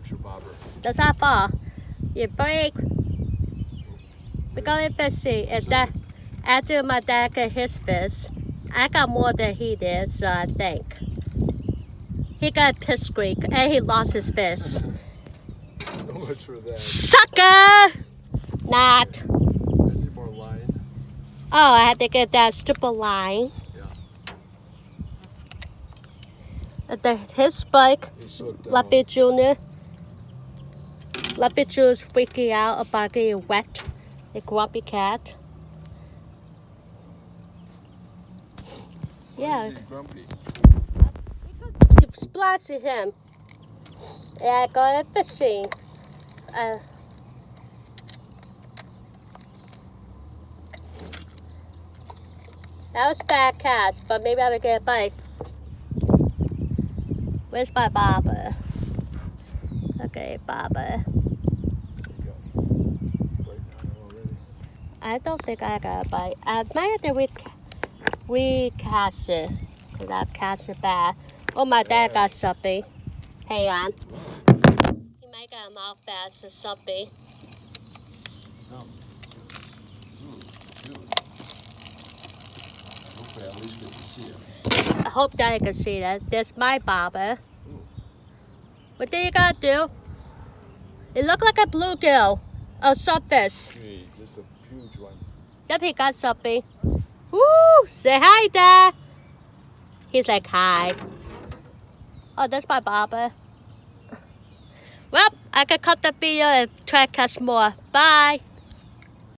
extra bobber. Does that fall? You break. We're going fishing. And that, after my dad got his fish, I got more than he did, so I think. He got a piss squeak and he lost his fish. So much for that. Sucker! Not. I need more line. Oh, I had to get that stupid line. Yeah. His bike, He slipped down. Lumpy Jr. Lumpy Jr.'s freaking out about getting wet. A grumpy cat. Yeah. He's grumpy. Keep splashing him. Yeah, going fishing. That was a bad cast, but maybe I will get a bite. Where's my bobber? Okay, bobber. I don't think I got a bite. I might have to recast it, because I've cast it bad. Oh, my dad got something. Hang on. He might got a mouth bass or something. Oh. Hopefully at least get to see it. I hope Daddy can see that. There's my bobber. What did you gotta do? It looked like a bluegill. Oh, sunfish. Hey, just a huge one. Yep, he got something. Woo! Say hi, Dad. He's like, hi. Oh, that's my bobber. Well, I can cut the video and try to catch more. Bye.